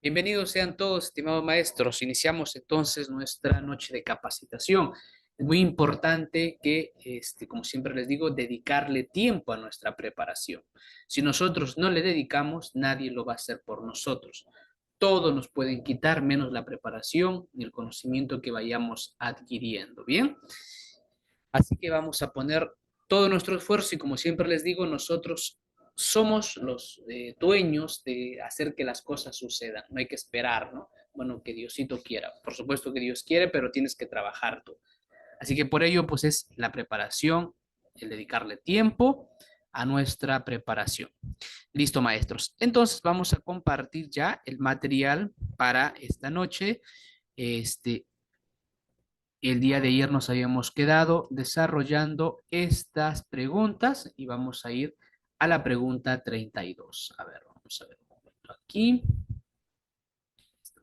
Bienvenidos sean todos, estimados maestros. Iniciamos entonces nuestra noche de capacitación. Es muy importante que, como siempre les digo, dedicarle tiempo a nuestra preparación. Si nosotros no le dedicamos, nadie lo va a hacer por nosotros. Todo nos pueden quitar menos la preparación y el conocimiento que vayamos adquiriendo. ¿Bien? Así que vamos a poner todo nuestro esfuerzo y como siempre les digo, nosotros somos los dueños de hacer que las cosas sucedan. No hay que esperar, ¿no? Bueno, que Diosito quiera. Por supuesto que Dios quiere, pero tienes que trabajar tú. Así que por ello, pues es la preparación, el dedicarle tiempo a nuestra preparación. Listo, maestros. Entonces vamos a compartir ya el material para esta noche. Este, el día de ayer nos habíamos quedado desarrollando estas preguntas y vamos a ir a la pregunta 32. A ver, vamos a ver un momento aquí,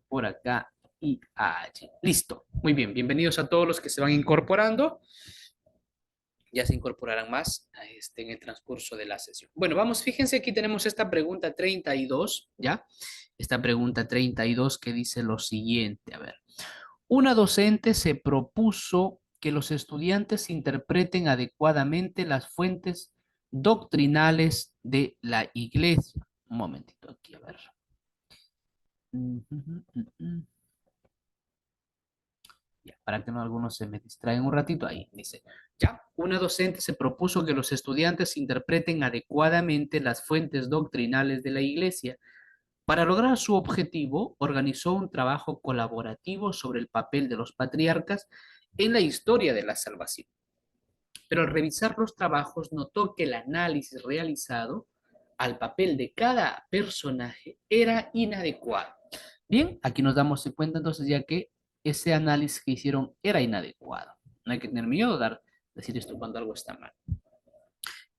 por acá y allí. Listo. Muy bien. Bienvenidos a todos los que se van incorporando. Ya se incorporarán más en el transcurso de la sesión. Bueno, vamos, fíjense, aquí tenemos esta pregunta 32, ¿ya? Esta pregunta 32 que dice lo siguiente, a ver. Una docente se propuso que los estudiantes interpreten adecuadamente las fuentes doctrinales de la iglesia. Un momentito aquí, a ver. Ya, para que no algunos se me distraigan un ratito, ahí dice, ya, una docente se propuso que los estudiantes interpreten adecuadamente las fuentes doctrinales de la iglesia. Para lograr su objetivo, organizó un trabajo colaborativo sobre el papel de los patriarcas en la historia de la salvación. Pero al revisar los trabajos notó que el análisis realizado al papel de cada personaje era inadecuado. Bien, aquí nos damos cuenta entonces ya que ese análisis que hicieron era inadecuado. No hay que tener miedo de decir esto cuando algo está mal.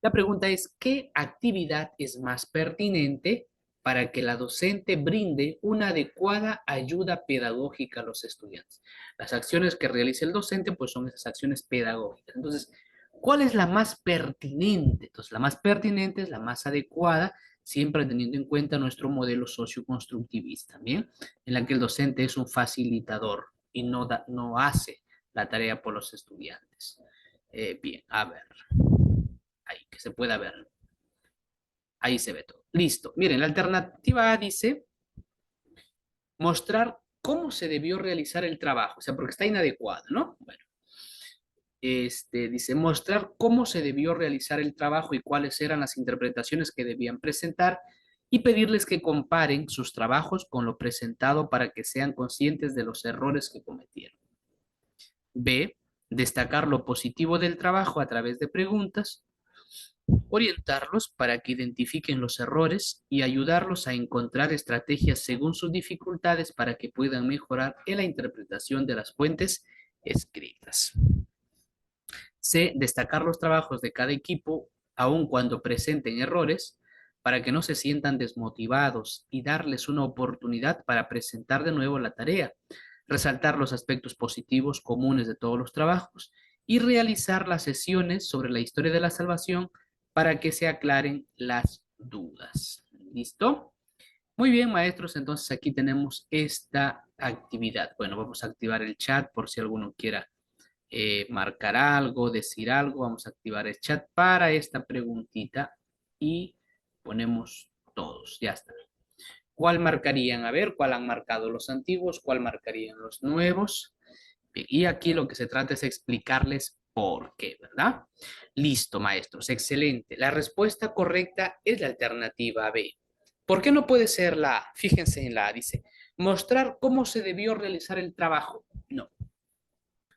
La pregunta es, ¿qué actividad es más pertinente para que la docente brinde una adecuada ayuda pedagógica a los estudiantes? Las acciones que realiza el docente, pues son esas acciones pedagógicas. Entonces, ¿cuál es la más pertinente? Entonces, la más pertinente es la más adecuada, siempre teniendo en cuenta nuestro modelo socioconstructivista, ¿bien? En la que el docente es un facilitador y no hace la tarea por los estudiantes. Bien, a ver ahí, que se pueda ver. Ahí se ve todo. Listo. Miren, la alternativa A dice mostrar cómo se debió realizar el trabajo, o sea, porque está inadecuado, ¿no? Bueno, dice mostrar cómo se debió realizar el trabajo y cuáles eran las interpretaciones que debían presentar y pedirles que comparen sus trabajos con lo presentado para que sean conscientes de los errores que cometieron. B, destacar lo positivo del trabajo a través de preguntas, orientarlos para que identifiquen los errores y ayudarlos a encontrar estrategias según sus dificultades para que puedan mejorar en la interpretación de las fuentes escritas. C. Destacar los trabajos de cada equipo, aun cuando presenten errores, para que no se sientan desmotivados y darles una oportunidad para presentar de nuevo la tarea, resaltar los aspectos positivos comunes de todos los trabajos y realizar las sesiones sobre la historia de la salvación para que se aclaren las dudas. ¿Listo? Muy bien, maestros, entonces aquí tenemos esta actividad. Bueno, vamos a activar el chat por si alguno quiera marcar algo, decir algo. Vamos a activar el chat para esta preguntita y ponemos todos. Ya está. ¿Cuál marcarían? A ver, ¿cuál han marcado los antiguos? ¿Cuál marcarían los nuevos? Bien, y aquí lo que se trata es explicarles por qué, ¿verdad? Listo, maestros, excelente. La respuesta correcta es la alternativa B. ¿Por qué no puede ser la A? Fíjense en la A, dice, mostrar cómo se debió realizar el trabajo. No,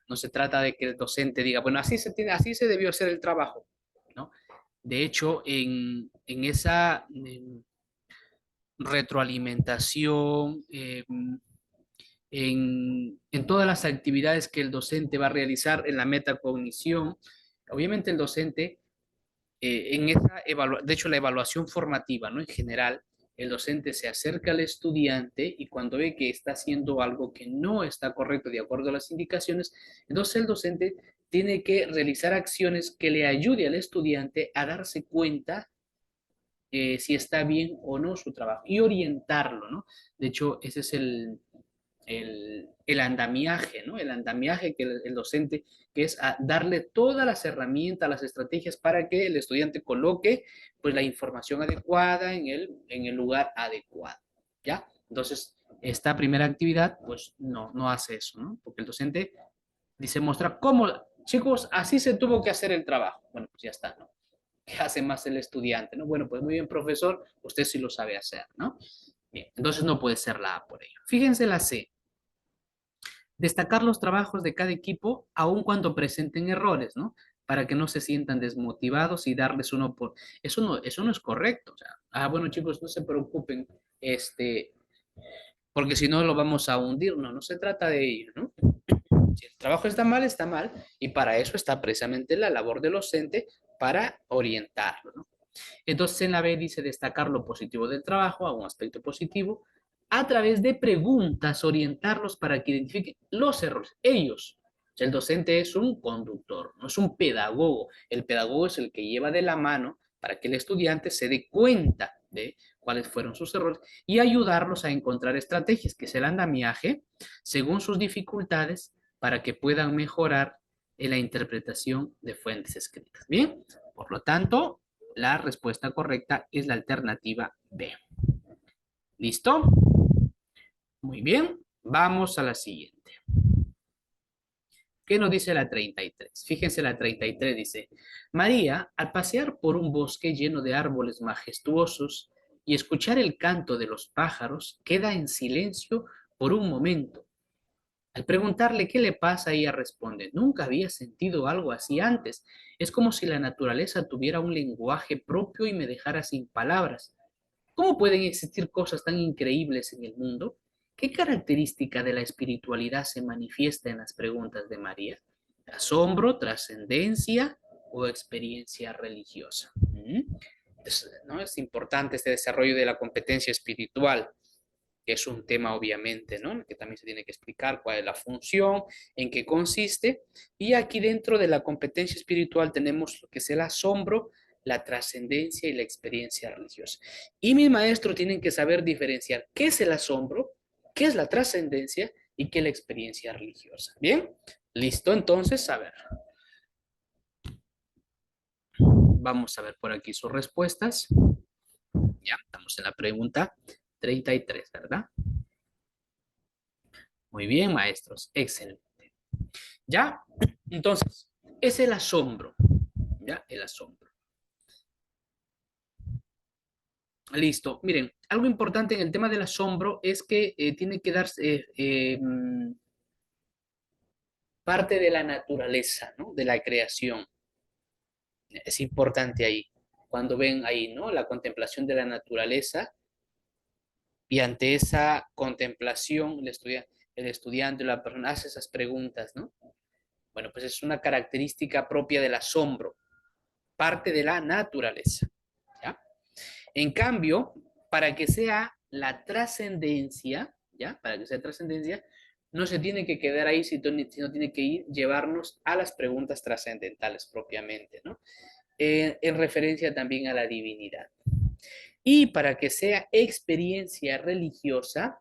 no se trata de que el docente diga, bueno, así se debió hacer el trabajo, ¿no? De hecho, en esa retroalimentación, en todas las actividades que el docente va a realizar en la metacognición, obviamente el docente, de hecho la evaluación formativa, ¿no? En general, el docente se acerca al estudiante y cuando ve que está haciendo algo que no está correcto de acuerdo a las indicaciones, entonces el docente tiene que realizar acciones que le ayude al estudiante a darse cuenta si está bien o no su trabajo y orientarlo, ¿no? De hecho, ese es el andamiaje, ¿no? El andamiaje que el docente, que es darle todas las herramientas, las estrategias para que el estudiante coloque pues la información adecuada en el lugar adecuado, ¿ya? Entonces, esta primera actividad pues no hace eso, ¿no? Porque el docente dice, mostrar cómo, chicos, así se tuvo que hacer el trabajo. Bueno, pues ya está, ¿no? ¿Qué hace más el estudiante, no? Bueno, pues muy bien, profesor, usted sí lo sabe hacer, ¿no? Bien, entonces no puede ser la A por ello. Fíjense la C. Destacar los trabajos de cada equipo, aun cuando presenten errores, ¿no? Para que no se sientan desmotivados y darles uno por... Eso no es correcto. O sea, bueno, chicos, no se preocupen, porque si no lo vamos a hundir. No, no se trata de ello, ¿no? Si el trabajo está mal, y para eso está precisamente la labor del docente para orientarlo, ¿no? Entonces en la B dice destacar lo positivo del trabajo, algún aspecto positivo, a través de preguntas, orientarlos para que identifiquen los errores. Ellos, o sea, el docente es un conductor, no es un pedagogo. El pedagogo es el que lleva de la mano para que el estudiante se dé cuenta de cuáles fueron sus errores y ayudarlos a encontrar estrategias, que es el andamiaje, según sus dificultades, para que puedan mejorar en la interpretación de fuentes escritas. Bien, por lo tanto, la respuesta correcta es la alternativa B. ¿Listo? Muy bien, vamos a la siguiente. ¿Qué nos dice la 33? Fíjense, la 33 dice, María, al pasear por un bosque lleno de árboles majestuosos y escuchar el canto de los pájaros, queda en silencio por un momento. Al preguntarle qué le pasa, ella responde, nunca había sentido algo así antes. Es como si la naturaleza tuviera un lenguaje propio y me dejara sin palabras. ¿Cómo pueden existir cosas tan increíbles en el mundo? ¿Qué característica de la espiritualidad se manifiesta en las preguntas de María? ¿Asombro, trascendencia o experiencia religiosa? ¿No? Es importante este desarrollo de la competencia espiritual, que es un tema obviamente, ¿no? Que también se tiene que explicar cuál es la función, en qué consiste. Y aquí dentro de la competencia espiritual tenemos lo que es el asombro, la trascendencia y la experiencia religiosa. Y mis maestros tienen que saber diferenciar qué es el asombro, qué es la trascendencia y qué es la experiencia religiosa. ¿Bien? ¿Listo? Entonces, a ver. Vamos a ver por aquí sus respuestas. Ya, estamos en la pregunta 33, ¿verdad? Muy bien, maestros. Excelente. ¿Ya? Entonces, es el asombro. ¿Ya? El asombro. Listo. Miren, algo importante en el tema del asombro es que tiene que darse parte de la naturaleza, ¿no? De la creación. Es importante ahí. Cuando ven ahí, ¿no? La contemplación de la naturaleza y ante esa contemplación el estudiante, la persona hace esas preguntas, ¿no? Bueno, pues es una característica propia del asombro, parte de la naturaleza, ¿ya? En cambio, para que sea la trascendencia, ¿ya? Para que sea trascendencia, no se tiene que quedar ahí, sino tiene que llevarnos a las preguntas trascendentales propiamente, ¿no? En referencia también a la divinidad. Y para que sea experiencia religiosa,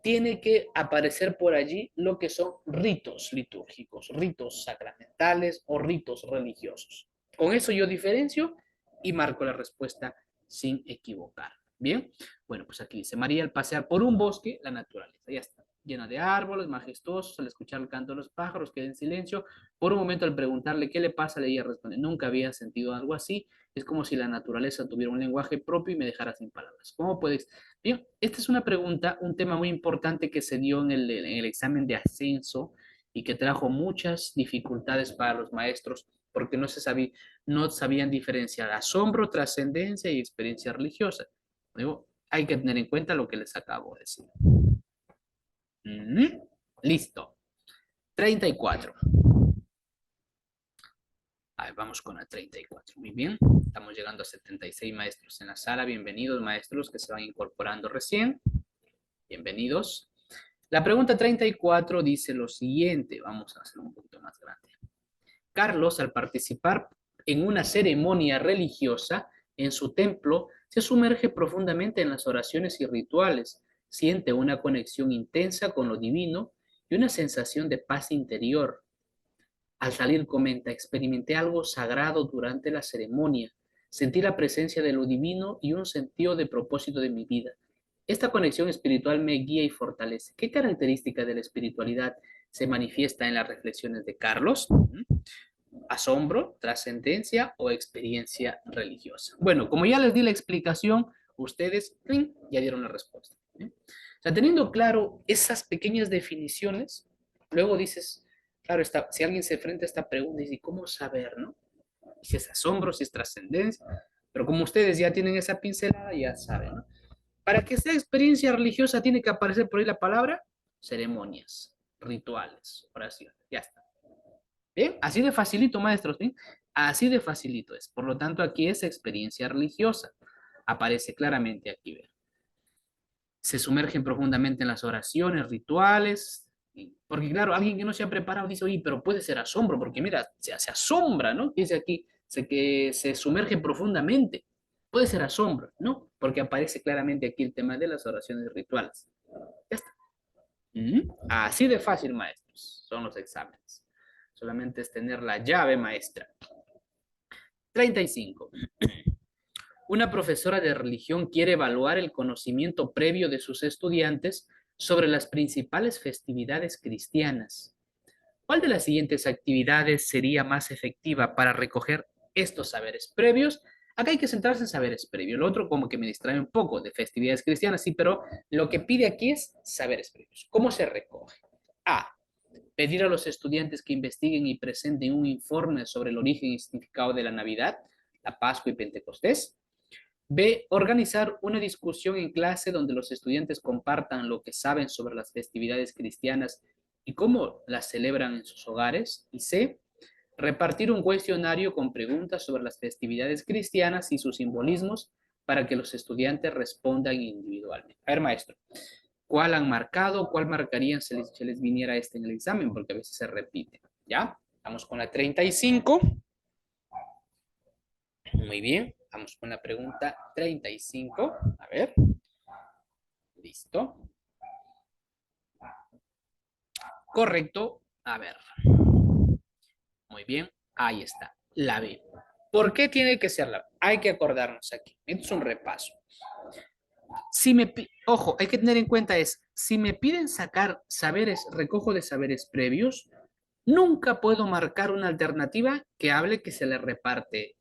tiene que aparecer por allí lo que son ritos litúrgicos, ritos sacramentales o ritos religiosos. Con eso yo diferencio y marco la respuesta sin equivocar. Bien, bueno, pues aquí dice María al pasear por un bosque, la naturaleza, ya está, llena de árboles majestuosos, al escuchar el canto de los pájaros, queda en silencio. Por un momento al preguntarle qué le pasa, ella responde, nunca había sentido algo así, es como si la naturaleza tuviera un lenguaje propio y me dejara sin palabras. ¿Cómo puedes? Bien, esta es una pregunta, un tema muy importante que se dio en el examen de ascenso y que trajo muchas dificultades para los maestros porque no sabían diferenciar asombro, trascendencia y experiencia religiosa. Luego, hay que tener en cuenta lo que les acabo de decir. Listo. 34. A ver, vamos con la 34. Muy bien. Estamos llegando a 76 maestros en la sala. Bienvenidos, maestros que se van incorporando recién. Bienvenidos. La pregunta 34 dice lo siguiente. Vamos a hacerlo un poquito más grande. Carlos, al participar en una ceremonia religiosa en su templo, Se sumerge profundamente en las oraciones y rituales, siente una conexión intensa con lo divino y una sensación de paz interior. Al salir comenta, experimenté algo sagrado durante la ceremonia, sentí la presencia de lo divino y un sentido de propósito de mi vida. Esta conexión espiritual me guía y fortalece. ¿Qué característica de la espiritualidad se manifiesta en las reflexiones de Carlos? Asombro, trascendencia o experiencia religiosa. Bueno, como ya les di la explicación, ustedes ya dieron la respuesta. O sea, teniendo claro esas pequeñas definiciones, luego dices, claro, si alguien se enfrenta a esta pregunta, dice, ¿cómo saber, no? Si es asombro, si es trascendencia, pero como ustedes ya tienen esa pincelada, ya saben, ¿no? Para que sea experiencia religiosa tiene que aparecer por ahí la palabra ceremonias, rituales, oraciones, ya está. Bien, así de facilito, maestros, ¿sí? Así de facilito es. Por lo tanto, aquí es experiencia religiosa. Aparece claramente aquí, vean. Se sumergen profundamente en las oraciones, rituales, porque claro, alguien que no se ha preparado dice, oye, pero puede ser asombro, porque mira, se asombra, ¿no? Dice aquí, que se sumerge profundamente. Puede ser asombro, ¿no? Porque aparece claramente aquí el tema de las oraciones rituales. Ya está. Así de fácil, maestros, son los exámenes. Solamente es tener la llave maestra. 35. Una profesora de religión quiere evaluar el conocimiento previo de sus estudiantes sobre las principales festividades cristianas. ¿Cuál de las siguientes actividades sería más efectiva para recoger estos saberes previos? Acá hay que centrarse en saberes previos. Lo otro como que me distrae un poco de festividades cristianas, sí, pero lo que pide aquí es saberes previos. ¿Cómo se recoge? A. Pedir a los estudiantes que investiguen y presenten un informe sobre el origen y significado de la Navidad, la Pascua y Pentecostés. B. Organizar una discusión en clase donde los estudiantes compartan lo que saben sobre las festividades cristianas y cómo las celebran en sus hogares. Y C. Repartir un cuestionario con preguntas sobre las festividades cristianas y sus simbolismos para que los estudiantes respondan individualmente. A ver, maestro, ¿cuál han marcado? ¿Cuál marcarían si les viniera este en el examen? Porque a veces se repite. ¿Ya? Vamos con la 35. Muy bien. Vamos con la pregunta 35. A ver. Listo. Correcto. A ver. Muy bien. Ahí está. La B. ¿Por qué tiene que ser la B? Hay que acordarnos aquí. Esto es un repaso. Ojo, hay que tener en cuenta si me piden sacar saberes, recojo de saberes previos, nunca puedo marcar una alternativa que hable que se le reparte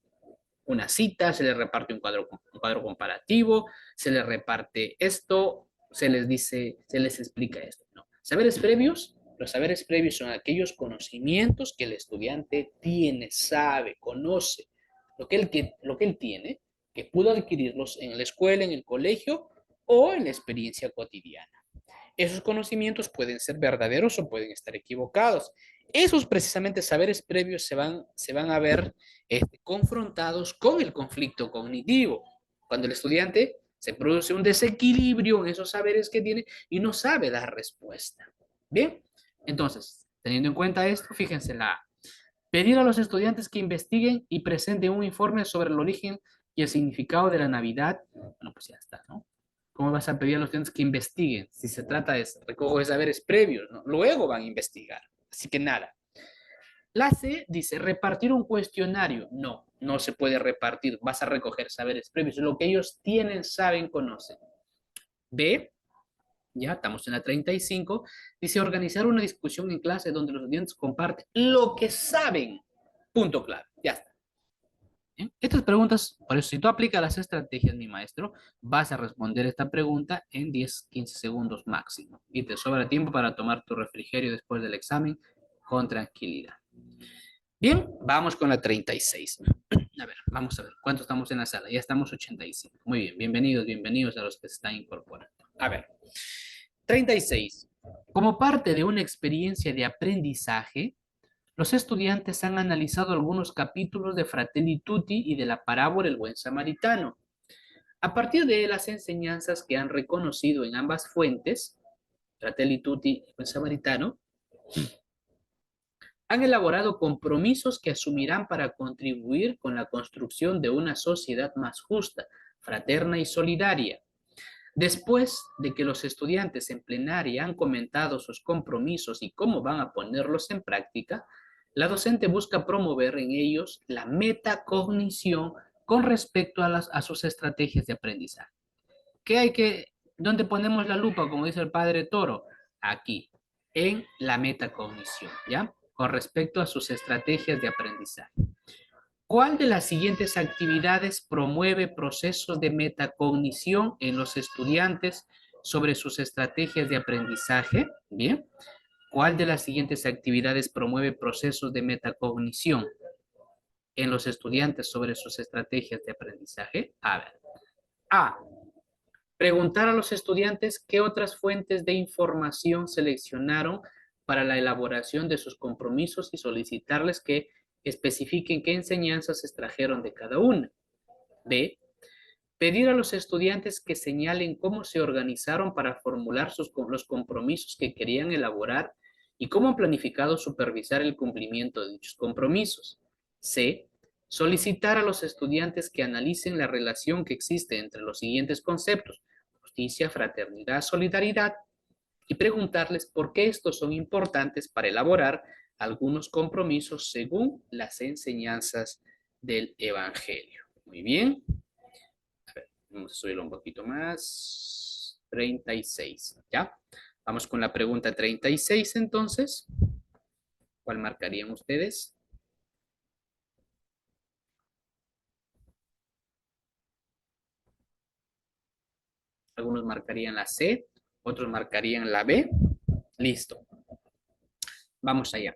una cita, se le reparte un cuadro comparativo, se le reparte esto, se les dice, se les explica esto. No. Saberes previos, los saberes previos son aquellos conocimientos que el estudiante tiene, sabe, conoce, lo que él tiene, que pudo adquirirlos en la escuela, en el colegio o en la experiencia cotidiana. Esos conocimientos pueden ser verdaderos o pueden estar equivocados. Esos precisamente saberes previos se van a ver confrontados con el conflicto cognitivo. Cuando el estudiante se produce un desequilibrio en esos saberes que tiene y no sabe dar respuesta. Bien, entonces, teniendo en cuenta esto, fíjense la A. Pedir a los estudiantes que investiguen y presenten un informe sobre el origen y el significado de la Navidad. Bueno, pues ya está, ¿no? ¿Cómo vas a pedir a los estudiantes que investiguen? Si se trata de recojo de saberes previos, ¿no? Luego van a investigar. Así que nada. La C dice repartir un cuestionario. No, no se puede repartir. Vas a recoger saberes previos. Lo que ellos tienen, saben, conocen. B, ya estamos en la 35, dice organizar una discusión en clase donde los estudiantes comparten lo que saben. Punto clave. Ya está. ¿Bien? Estas preguntas, por eso si tú aplicas las estrategias, mi maestro, vas a responder esta pregunta en 10, 15 segundos máximo. Y te sobra tiempo para tomar tu refrigerio después del examen con tranquilidad. Bien, vamos con la 36. A ver, vamos a ver, ¿cuánto estamos en la sala? Ya estamos 85. Muy bien, bienvenidos a los que se están incorporando. A ver, 36. Como parte de una experiencia de aprendizaje, los estudiantes han analizado algunos capítulos de Fratelli Tutti y de la parábola El Buen Samaritano. A partir de las enseñanzas que han reconocido en ambas fuentes, Fratelli Tutti y El Buen Samaritano, han elaborado compromisos que asumirán para contribuir con la construcción de una sociedad más justa. fraterna y solidaria. Después de que los estudiantes en plenaria han comentado sus compromisos y cómo van a ponerlos en práctica, la docente busca promover en ellos la metacognición con respecto a sus estrategias de aprendizaje. ¿Dónde ponemos la lupa, como dice el padre Toro? Aquí, en la metacognición, ¿ya? Con respecto a sus estrategias de aprendizaje. ¿Cuál de las siguientes actividades promueve procesos de metacognición en los estudiantes sobre sus estrategias de aprendizaje? Bien. ¿Cuál de las siguientes actividades promueve procesos de metacognición en los estudiantes sobre sus estrategias de aprendizaje? A ver. A. Preguntar a los estudiantes qué otras fuentes de información seleccionaron para la elaboración de sus compromisos y solicitarles que especifiquen qué enseñanzas extrajeron de cada una. B. Pedir a los estudiantes que señalen cómo se organizaron para formular los compromisos que querían elaborar y cómo han planificado supervisar el cumplimiento de dichos compromisos. C. Solicitar a los estudiantes que analicen la relación que existe entre los siguientes conceptos: justicia, fraternidad, solidaridad, y preguntarles por qué estos son importantes para elaborar algunos compromisos según las enseñanzas del Evangelio. Muy bien. A ver, vamos a subirlo un poquito más. 36, ¿ya? Vamos con la pregunta 36 entonces. ¿Cuál marcarían ustedes? Algunos marcarían la C, otros marcarían la B. Listo. Vamos allá.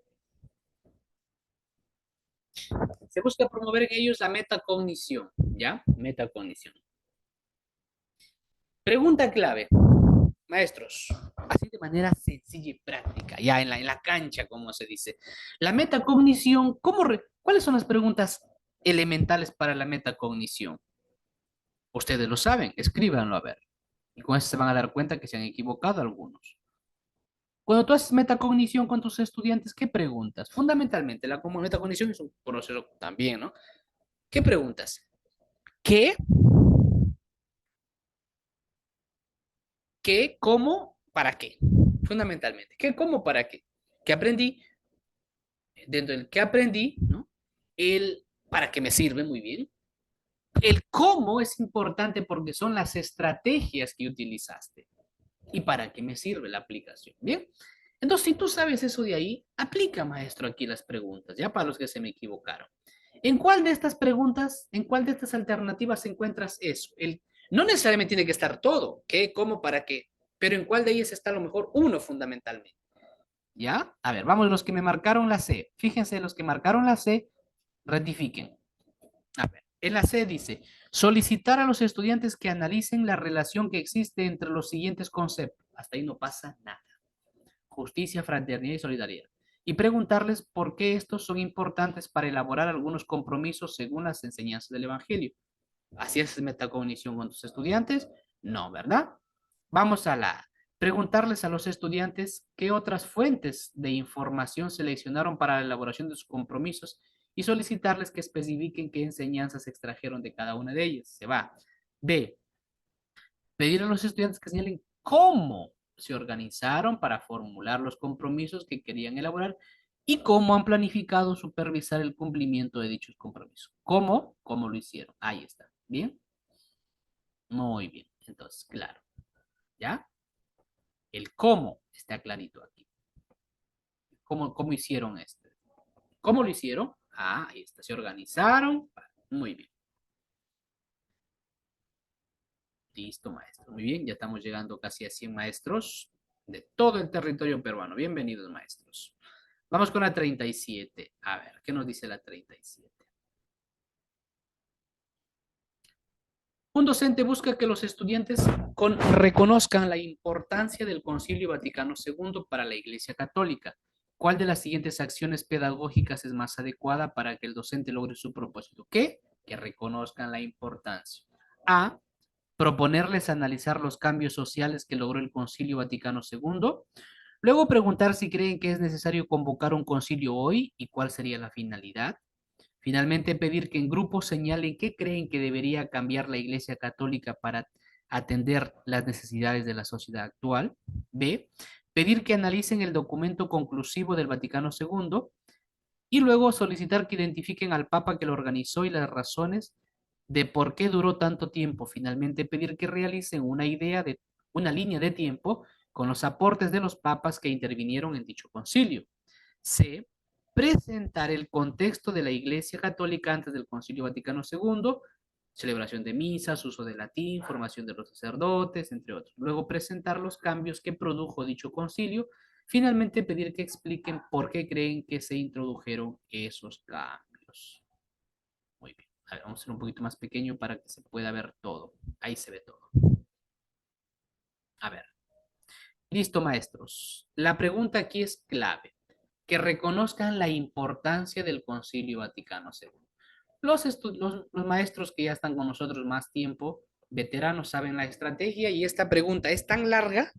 Se busca promover en ellos la metacognición, ¿ya? Metacognición. Pregunta clave. Maestros, así de manera sencilla y práctica, ya en la cancha, como se dice. La metacognición, ¿cuáles son las preguntas elementales para la metacognición? Ustedes lo saben, escríbanlo a ver. Y con eso se van a dar cuenta que se han equivocado algunos. Cuando tú haces metacognición con tus estudiantes, ¿qué preguntas? Fundamentalmente, la metacognición es un proceso también, ¿no? ¿Qué preguntas? ¿Qué? ¿Qué? ¿Cómo? ¿Para qué? Fundamentalmente. ¿Qué? ¿Cómo? ¿Para qué? ¿Qué aprendí? Dentro del que aprendí, ¿no? El para qué me sirve muy bien. El cómo es importante porque son las estrategias que utilizaste y para qué me sirve la aplicación. Bien. Entonces, si tú sabes eso de ahí, aplica, maestro, aquí las preguntas, ya para los que se me equivocaron. ¿En cuál de estas preguntas, en cuál de estas alternativas encuentras eso? No necesariamente tiene que estar todo, ¿qué, cómo, para qué? Pero ¿en cuál de ellas está a lo mejor uno fundamentalmente? ¿Ya? A ver, vamos los que me marcaron la C. Fíjense, los que marcaron la C, rectifiquen. A ver, en la C dice, solicitar a los estudiantes que analicen la relación que existe entre los siguientes conceptos. Hasta ahí no pasa nada. Justicia, fraternidad y solidaridad. Y preguntarles por qué estos son importantes para elaborar algunos compromisos según las enseñanzas del Evangelio. ¿Así es metacognición con tus estudiantes? No, ¿verdad? Vamos a la preguntarles a los estudiantes qué otras fuentes de información seleccionaron para la elaboración de sus compromisos y solicitarles que especifiquen qué enseñanzas extrajeron de cada una de ellas. Se va. B. Pedir a los estudiantes que señalen cómo se organizaron para formular los compromisos que querían elaborar y cómo han planificado supervisar el cumplimiento de dichos compromisos. ¿Cómo? ¿Cómo lo hicieron? Ahí está. ¿Bien? Muy bien. Entonces, claro. ¿Ya? El cómo está clarito aquí. ¿Cómo hicieron esto? ¿Cómo lo hicieron? Ah, ahí está. Se organizaron. Muy bien. Listo, maestro. Muy bien. Ya estamos llegando casi a 100 maestros de todo el territorio peruano. Bienvenidos, maestros. Vamos con la 37. A ver, ¿qué nos dice la 37? Un docente busca que los estudiantes reconozcan la importancia del Concilio Vaticano II para la Iglesia Católica. ¿Cuál de las siguientes acciones pedagógicas es más adecuada para que el docente logre su propósito? ¿Qué? Que reconozcan la importancia. A. Proponerles analizar los cambios sociales que logró el Concilio Vaticano II. Luego preguntar si creen que es necesario convocar un concilio hoy y cuál sería la finalidad. Finalmente, pedir que en grupo señalen qué creen que debería cambiar la Iglesia Católica para atender las necesidades de la sociedad actual. B, pedir que analicen el documento conclusivo del Vaticano II y luego solicitar que identifiquen al Papa que lo organizó y las razones de por qué duró tanto tiempo. Finalmente, pedir que realicen una línea de tiempo con los aportes de los papas que intervinieron en dicho concilio. C. Presentar el contexto de la Iglesia Católica antes del Concilio Vaticano II, celebración de misas, uso de latín, formación de los sacerdotes, entre otros. Luego presentar los cambios que produjo dicho concilio. Finalmente pedir que expliquen por qué creen que se introdujeron esos cambios. Muy bien. A ver, vamos a hacer un poquito más pequeño para que se pueda ver todo. Ahí se ve todo. A ver. Listo, maestros. La pregunta aquí es clave. Que reconozcan la importancia del Concilio Vaticano II. Los maestros que ya están con nosotros más tiempo, veteranos, saben la estrategia y esta pregunta es tan larga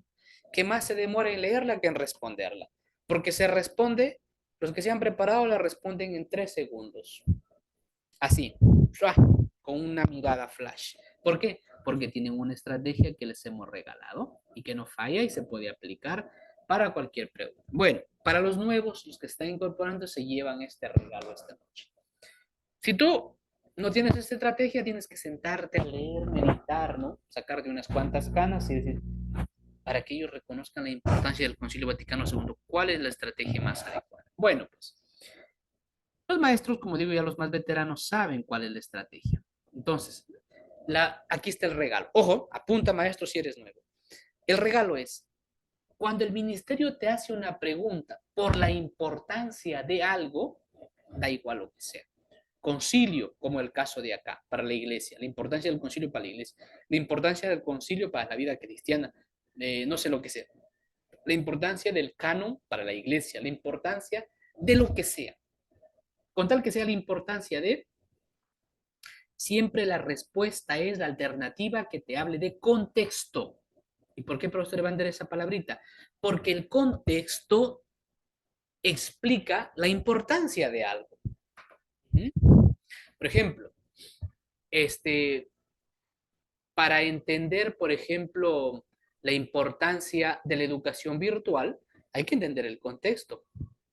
que más se demora en leerla que en responderla. Porque se responde, los que se han preparado la responden en 3 segundos. Así, con una mirada flash. ¿Por qué? Porque tienen una estrategia que les hemos regalado y que no falla y se puede aplicar para cualquier pregunta. Bueno, para los nuevos, los que están incorporando, se llevan este regalo esta noche. Si tú no tienes esta estrategia, tienes que sentarte a leer, meditar, ¿no? Sacarte unas cuantas canas y decir, para que ellos reconozcan la importancia del Concilio Vaticano II, ¿cuál es la estrategia más adecuada? Bueno, pues los maestros, como digo, ya los más veteranos saben cuál es la estrategia. Entonces, aquí está el regalo. Ojo, apunta maestro si eres nuevo. El regalo es, cuando el ministerio te hace una pregunta por la importancia de algo, da igual lo que sea. Concilio, como el caso de acá, para la iglesia, la importancia del concilio para la iglesia, la importancia del concilio para la vida cristiana, no sé lo que sea, la importancia del canon para la iglesia, la importancia de lo que sea, con tal que sea la importancia de, siempre la respuesta es la alternativa que te hable de contexto. ¿Y por qué, profesor Evander, esa palabrita? Porque el contexto explica la importancia de algo. Por ejemplo, este, para entender, por ejemplo, la importancia de la educación virtual, hay que entender el contexto.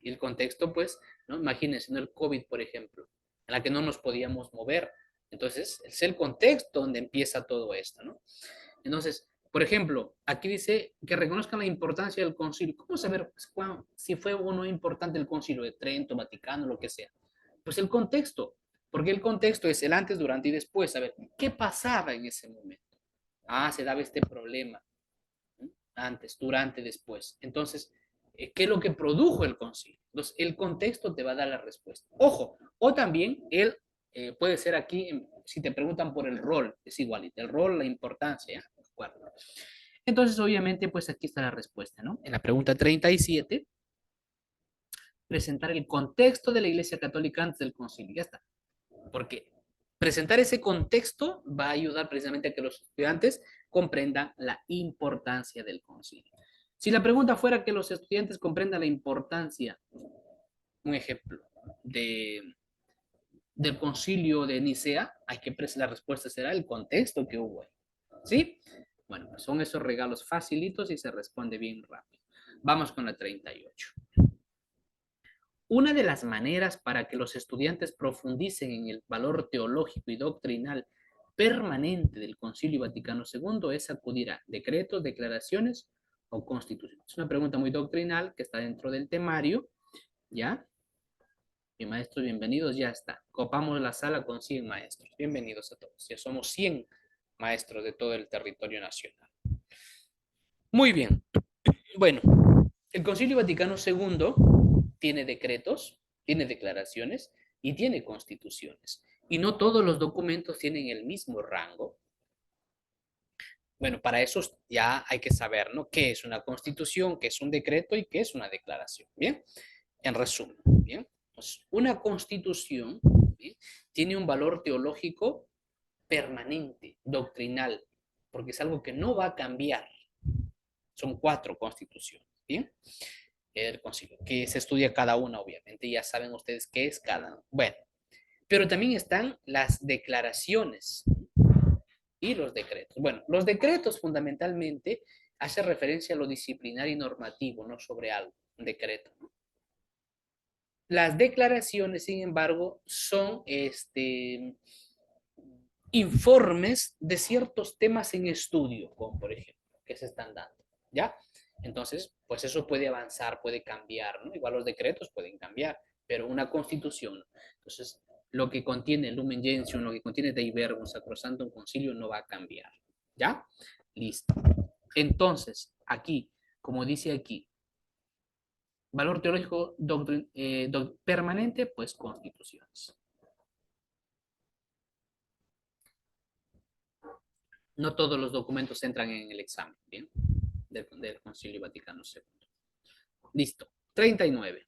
Y el contexto, pues, ¿no? Imagínense, ¿no? El COVID, por ejemplo, en la que no nos podíamos mover. Entonces, es el contexto donde empieza todo esto, ¿no? Entonces, por ejemplo, aquí dice que reconozcan la importancia del concilio. ¿Cómo saber si fue o no importante el concilio de Trento, Vaticano, lo que sea? Pues el contexto, porque el contexto es el antes, durante y después. A ver, ¿qué pasaba en ese momento? Ah, se daba este problema. Antes, durante, después. Entonces, ¿qué es lo que produjo el concilio? Entonces, el contexto te va a dar la respuesta. Ojo, o también puede ser aquí, si te preguntan por el rol, es igualito, el rol, la importancia, ¿de acuerdo? Entonces, obviamente, pues aquí está la respuesta, ¿no? En la pregunta 37, presentar el contexto de la Iglesia Católica antes del concilio, ya está. Porque presentar ese contexto va a ayudar precisamente a que los estudiantes comprendan la importancia del concilio. Si la pregunta fuera que los estudiantes comprendan la importancia, un ejemplo, del concilio de Nicea, la respuesta será el contexto que hubo. ¿Sí? Bueno, pues son esos regalos facilitos y se responde bien rápido. Vamos con la 38. Una de las maneras para que los estudiantes profundicen en el valor teológico y doctrinal permanente del Concilio Vaticano II es acudir a decretos, declaraciones o constituciones. Es una pregunta muy doctrinal que está dentro del temario, ¿ya? Y maestros, bienvenidos, ya está. Copamos la sala con 100 maestros. Bienvenidos a todos. Ya somos 100 maestros de todo el territorio nacional. Muy bien. Bueno, el Concilio Vaticano II tiene decretos, tiene declaraciones y tiene constituciones. Y no todos los documentos tienen el mismo rango. Bueno, para eso ya hay que saber, ¿no? ¿Qué es una constitución, qué es un decreto y qué es una declaración? Bien, en resumen, bien. Pues una constitución, ¿bien?, tiene un valor teológico permanente, doctrinal, porque es algo que no va a cambiar. Son 4 constituciones, ¿bien? El concilio, que se estudia cada una, obviamente, ya saben ustedes qué es cada uno. Bueno, Pero también están las declaraciones y los decretos. Bueno, los decretos fundamentalmente hacen referencia a lo disciplinario y normativo, no sobre algo, un decreto. Las declaraciones, sin embargo, son informes de ciertos temas en estudio, como por ejemplo, que se están dando, ¿ya? Entonces, pues eso puede avanzar, puede cambiar, ¿no? Igual los decretos pueden cambiar, pero una constitución, ¿no? Entonces, lo que contiene el Lumen Gentium, lo que contiene Dei Verbum, Sacrosantum Concilio, no va a cambiar, ¿ya? Listo. Entonces, aquí, como dice aquí, valor teológico permanente, pues constituciones. No todos los documentos entran en el examen, ¿bien? Del Concilio Vaticano II. Listo. 39.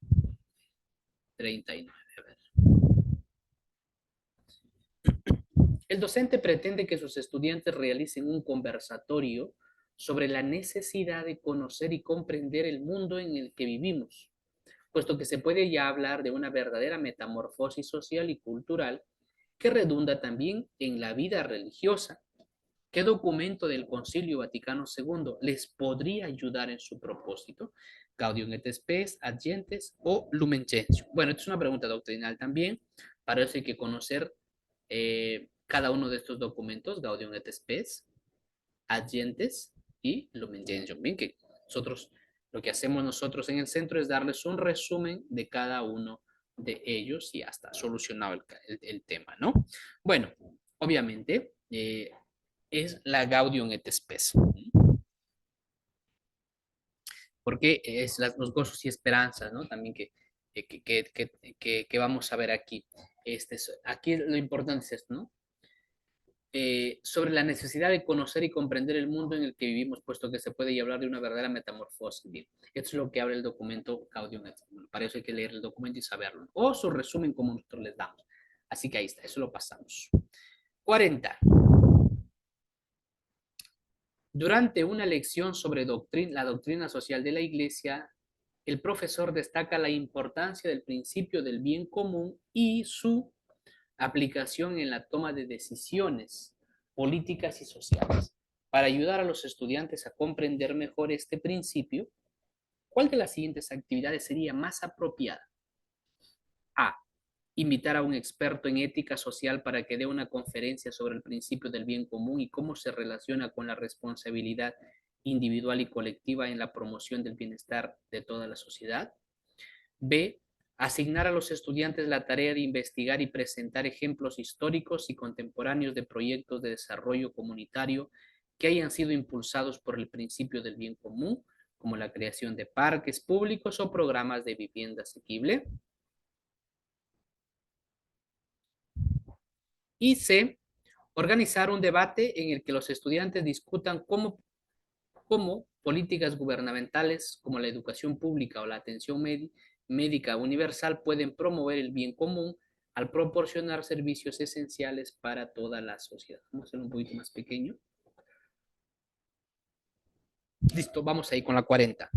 39. A ver. El docente pretende que sus estudiantes realicen un conversatorio sobre la necesidad de conocer y comprender el mundo en el que vivimos, puesto que se puede ya hablar de una verdadera metamorfosis social y cultural que redunda también en la vida religiosa. ¿Qué documento del Concilio Vaticano II les podría ayudar en su propósito? Gaudium et Spes, Ad Gentes o Lumen Gentium. Bueno, esta es una pregunta doctrinal también. Para eso hay que conocer cada uno de estos documentos, Gaudium et Spes, Ad Gentes y Lumen Gentium. Bien, que nosotros, lo que hacemos nosotros en el centro es darles un resumen de cada uno de ellos y hasta solucionado el tema, ¿no? Bueno, obviamente, es la Gaudium et Spes, porque es los gozos y esperanzas, ¿no? También que vamos a ver aquí. Aquí lo importante es esto, ¿no? Sobre la necesidad de conocer y comprender el mundo en el que vivimos, puesto que se puede hablar de una verdadera metamorfosis. Bien, esto es lo que abre el documento Gaudium et Spes. Bueno, para eso hay que leer el documento y saberlo, o su resumen como nosotros les damos. Así que ahí está, eso lo pasamos. 40. Durante una lección sobre la doctrina social de la Iglesia, el profesor destaca la importancia del principio del bien común y su aplicación en la toma de decisiones políticas y sociales. Para ayudar a los estudiantes a comprender mejor este principio, ¿cuál de las siguientes actividades sería más apropiada? A. Invitar a un experto en ética social para que dé una conferencia sobre el principio del bien común y cómo se relaciona con la responsabilidad individual y colectiva en la promoción del bienestar de toda la sociedad. B. Asignar a los estudiantes la tarea de investigar y presentar ejemplos históricos y contemporáneos de proyectos de desarrollo comunitario que hayan sido impulsados por el principio del bien común, como la creación de parques públicos o programas de vivienda asequible. Y C. Organizar un debate en el que los estudiantes discutan cómo políticas gubernamentales como la educación pública o la atención médica universal pueden promover el bien común al proporcionar servicios esenciales para toda la sociedad. Vamos a hacer un poquito más pequeño. Listo, vamos ahí con la 40.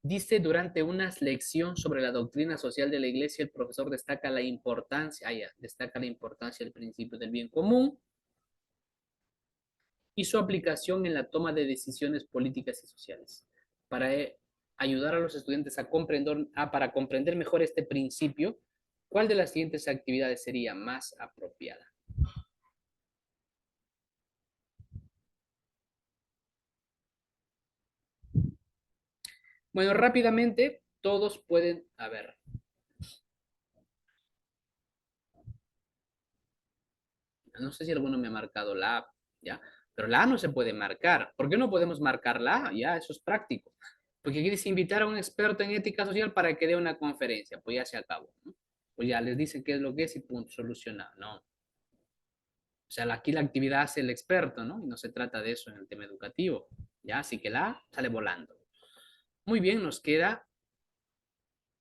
Dice, durante una lección sobre la doctrina social de la Iglesia, el profesor destaca la importancia del principio del bien común y su aplicación en la toma de decisiones políticas y sociales. Para ayudar a los estudiantes para comprender mejor este principio, ¿cuál de las siguientes actividades sería más apropiada? Bueno, rápidamente, todos pueden, a ver, no sé si alguno me ha marcado la A, ¿ya? Pero la A no se puede marcar. ¿Por qué no podemos marcar la A? Ya, eso es práctico. Porque aquí dice invitar a un experto en ética social para que dé una conferencia. Pues ya se acabó, ¿no? Pues ya les dicen qué es lo que es y punto, solucionado. No. O sea, aquí la actividad hace el experto, ¿no? Y no se trata de eso en el tema educativo. Ya, así que la A sale volando. Muy bien,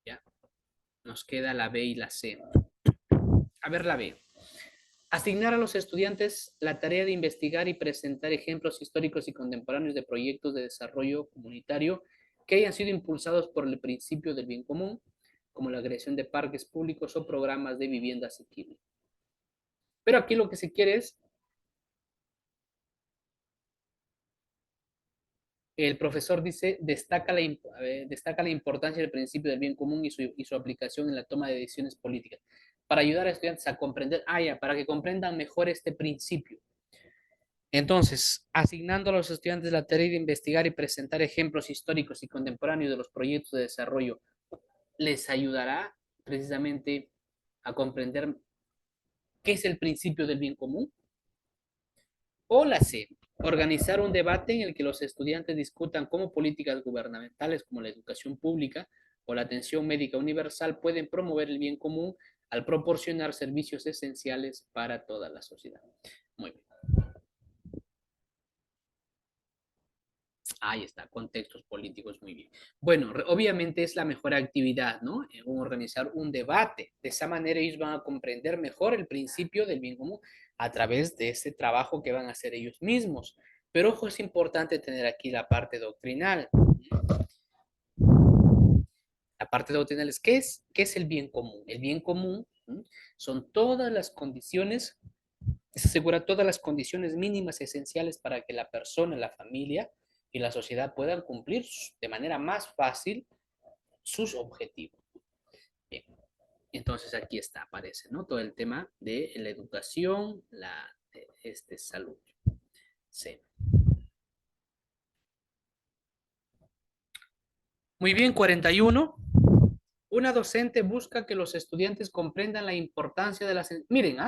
ya, nos queda la B y la C. A ver la B. Asignar a los estudiantes la tarea de investigar y presentar ejemplos históricos y contemporáneos de proyectos de desarrollo comunitario que hayan sido impulsados por el principio del bien común. como la creación de parques públicos o programas de vivienda asequible. Pero aquí lo que se quiere es, el profesor dice, destaca la importancia del principio del bien común y su aplicación en la toma de decisiones políticas, para ayudar a estudiantes a comprender, para que comprendan mejor este principio. Entonces, asignando a los estudiantes la tarea de investigar y presentar ejemplos históricos y contemporáneos de los proyectos de desarrollo, les ayudará precisamente a comprender qué es el principio del bien común. O la C, organizar un debate en el que los estudiantes discutan cómo políticas gubernamentales como la educación pública o la atención médica universal pueden promover el bien común al proporcionar servicios esenciales para toda la sociedad. Muy bien. Ahí está, contextos políticos, muy bien. Bueno, obviamente es la mejor actividad, ¿no? Organizar un debate. De esa manera ellos van a comprender mejor el principio del bien común a través de ese trabajo que van a hacer ellos mismos. Pero ojo, es importante tener aquí la parte doctrinal. La parte doctrinal es, ¿qué es el bien común? El bien común son todas las condiciones, se asegura todas las condiciones mínimas esenciales para que la persona, la familia y la sociedad puedan cumplir de manera más fácil sus objetivos. Bien, entonces aquí está, aparece, ¿no? Todo el tema de la educación, la salud. Sí. Muy bien, 41. Una docente busca que los estudiantes comprendan la importancia de las... Miren,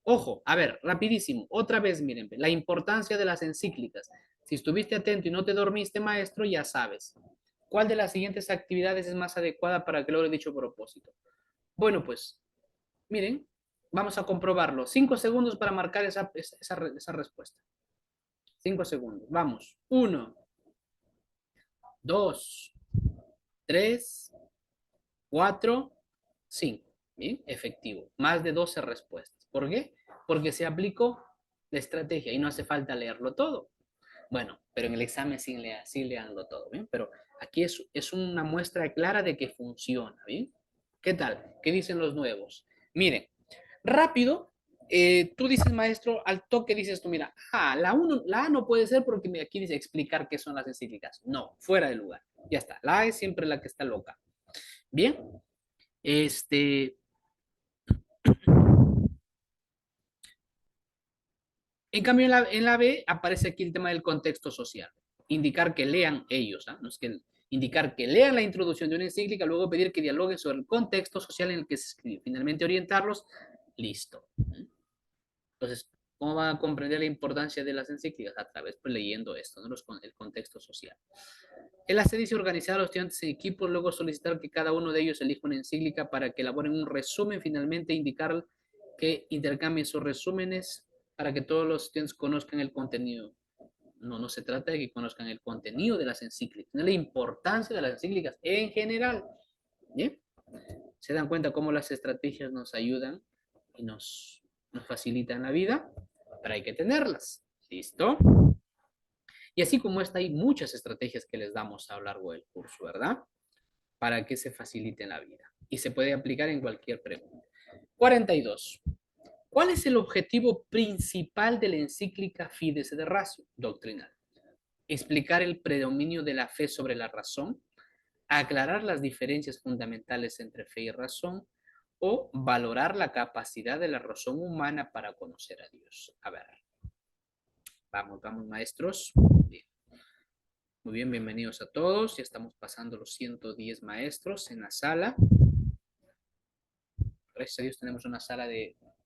ojo, a ver, rapidísimo, otra vez, miren, la importancia de las encíclicas. Si estuviste atento y no te dormiste, maestro, ya sabes. ¿Cuál de las siguientes actividades es más adecuada para que logre dicho propósito? Bueno, pues, miren, vamos a comprobarlo. 5 segundos para marcar esa respuesta. 5 segundos. Vamos. 1, 2, 3, 4, 5. Bien, efectivo. Más de 12 respuestas. ¿Por qué? Porque se aplicó la estrategia y no hace falta leerlo todo. Bueno, pero en el examen sí leanlo todo, ¿bien? Pero aquí es una muestra clara de que funciona, ¿bien? ¿Qué tal? ¿Qué dicen los nuevos? Miren, rápido, tú dices, maestro, al toque dices tú, mira, la A no puede ser porque aquí dice explicar qué son las encíclicas. No, fuera de lugar. Ya está. La A es siempre la que está loca. Bien, en cambio en la B aparece aquí el tema del contexto social. Indicar que lean ellos, ¿ah? No es que indicar que lean la introducción de una encíclica, luego pedir que dialoguen sobre el contexto social en el que se escribe. Finalmente orientarlos, listo. Entonces, ¿cómo van a comprender la importancia de las encíclicas? A través, pues, leyendo esto, ¿no? El contexto social. El AC dice organizar a los estudiantes en equipos, luego solicitar que cada uno de ellos elija una encíclica para que elaboren un resumen, finalmente indicar que intercambien sus resúmenes para que todos los estudiantes conozcan el contenido. No, no se trata de que conozcan el contenido de las encíclicas, no la importancia de las encíclicas en general. ¿Bien? ¿Se dan cuenta cómo las estrategias nos ayudan y nos facilitan la vida? Pero hay que tenerlas. ¿Listo? Y así como esta, hay muchas estrategias que les damos a lo largo del curso, ¿verdad? Para que se facilite la vida. Y se puede aplicar en cualquier pregunta. 42. ¿Cuál es el objetivo principal de la encíclica Fides de Ratio doctrinal? Explicar el predominio de la fe sobre la razón, aclarar las diferencias fundamentales entre fe y razón, o valorar la capacidad de la razón humana para conocer a Dios. A ver, vamos, maestros. Bien. Muy bien, bienvenidos a todos. Ya estamos pasando los 110 maestros en la sala. Gracias a Dios tenemos una sala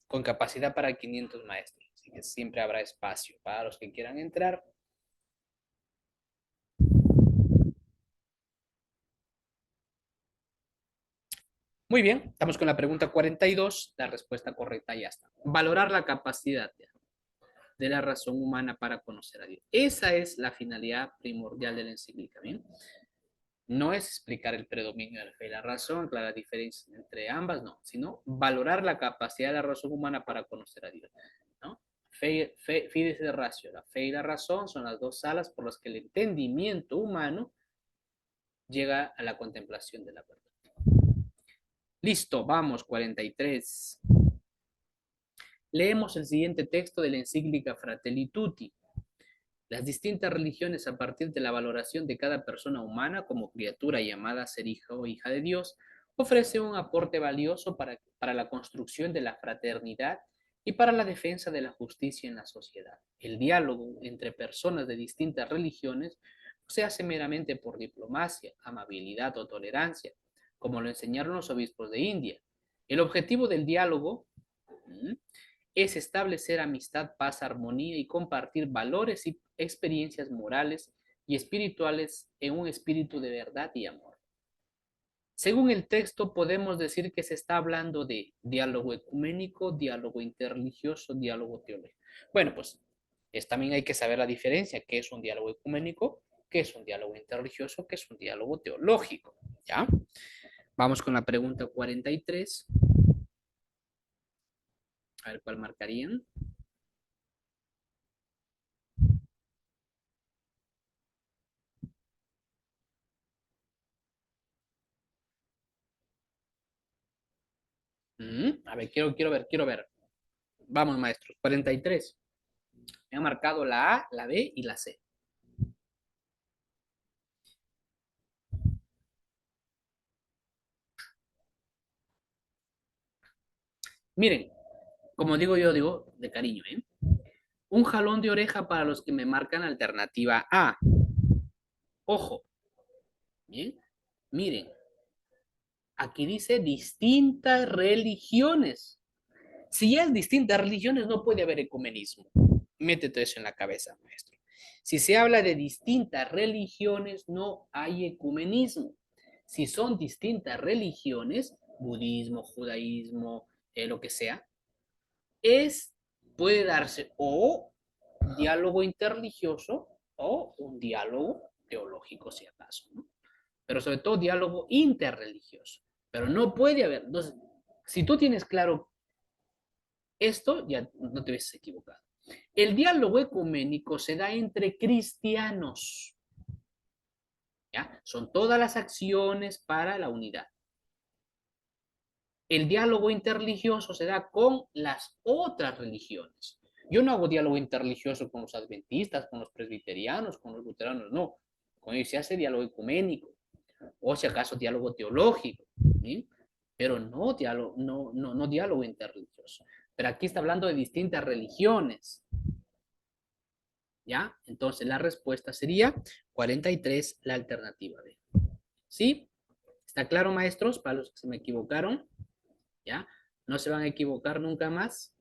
con capacidad para 500 maestros, así que siempre habrá espacio para los que quieran entrar. Muy bien, estamos con la pregunta 42, la respuesta correcta ya está. Valorar la capacidad de la razón humana para conocer a Dios. Esa es la finalidad primordial de la encíclica, ¿bien? No es explicar el predominio de la fe y la razón, aclarar diferencias entre ambas, no, sino valorar la capacidad de la razón humana para conocer a Dios, ¿no? Fides de ratio, la fe y la razón son las dos alas por las que el entendimiento humano llega a la contemplación de la verdad. Listo, vamos, 43. Leemos el siguiente texto de la encíclica Fratelli Tutti. Las distintas religiones, a partir de la valoración de cada persona humana como criatura llamada a ser hijo o hija de Dios, ofrecen un aporte valioso para la construcción de la fraternidad y para la defensa de la justicia en la sociedad. El diálogo entre personas de distintas religiones no se hace meramente por diplomacia, amabilidad o tolerancia, como lo enseñaron los obispos de India. El objetivo del diálogo es establecer amistad, paz, armonía y compartir valores y experiencias morales y espirituales en un espíritu de verdad y amor. Según el texto, podemos decir que se está hablando de diálogo ecuménico, diálogo interreligioso, diálogo teológico. Bueno, pues también hay que saber la diferencia, qué es un diálogo ecuménico, qué es un diálogo interreligioso, qué es un diálogo teológico. ¿Ya? Vamos con la pregunta 43. A ver cuál marcarían. A ver, quiero ver. Vamos, maestros. 43. Me han marcado la A, la B y la C. Miren, como digo yo, digo de cariño, ¿eh? Un jalón de oreja para los que me marcan alternativa A. Ojo, ¿bien? Miren, aquí dice distintas religiones. Si ya es distintas religiones, no puede haber ecumenismo. Métete eso en la cabeza, maestro. Si se habla de distintas religiones, no hay ecumenismo. Si son distintas religiones, budismo, judaísmo, lo que sea, puede darse o diálogo interreligioso o un diálogo teológico, si acaso, ¿no? Pero sobre todo diálogo interreligioso. Pero no puede haber. Entonces, si tú tienes claro esto, ya no te ves equivocado. El diálogo ecuménico se da entre cristianos. ¿Ya? Son todas las acciones para la unidad. El diálogo interreligioso se da con las otras religiones. Yo no hago diálogo interreligioso con los adventistas, con los presbiterianos, con los luteranos, no. Con ellos se hace diálogo ecuménico, o si acaso diálogo teológico, ¿sí? Pero no diálogo interreligioso. Pero aquí está hablando de distintas religiones, ¿ya? Entonces la respuesta sería 43, la alternativa B. ¿Sí? ¿Está claro, maestros? Para los que se me equivocaron, ¿ya? No se van a equivocar nunca más.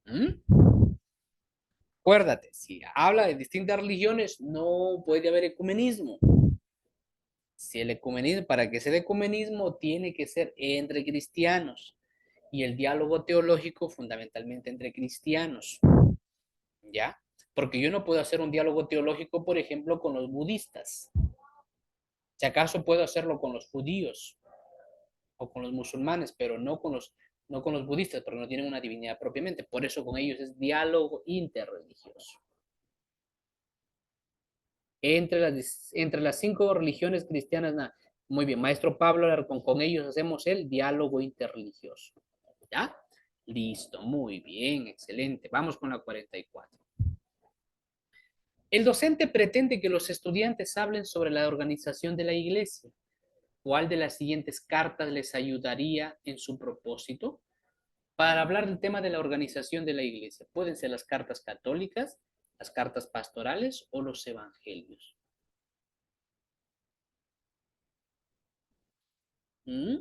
¿Mm? Acuérdate, si habla de distintas religiones, no puede haber ecumenismo. Si el ecumenismo, para que sea el ecumenismo, tiene que ser entre cristianos y el diálogo teológico fundamentalmente entre cristianos, ¿ya? Porque yo no puedo hacer un diálogo teológico, por ejemplo, con los budistas. Si acaso puedo hacerlo con los judíos o con los musulmanes, pero no con los budistas, porque no tienen una divinidad propiamente. Por eso con ellos es diálogo interreligioso. Entre las 5 religiones cristianas, muy bien, maestro Pablo Alarcón, con ellos hacemos el diálogo interreligioso. ¿Ya? Listo, muy bien, excelente. Vamos con la 44. El docente pretende que los estudiantes hablen sobre la organización de la iglesia. ¿Cuál de las siguientes cartas les ayudaría en su propósito? Para hablar del tema de la organización de la iglesia, pueden ser las cartas católicas, las cartas pastorales o los evangelios. ¿Mm?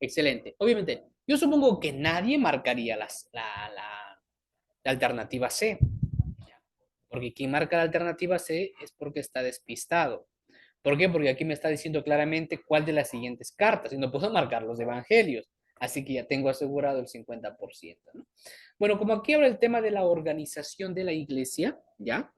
Excelente. Obviamente, yo supongo que nadie marcaría la alternativa C, porque quien marca la alternativa C es porque está despistado. ¿Por qué? Porque aquí me está diciendo claramente cuál de las siguientes cartas y no puedo marcar los evangelios. Así que ya tengo asegurado el 50%, ¿no? Bueno, como aquí habla el tema de la organización de la iglesia, ¿ya?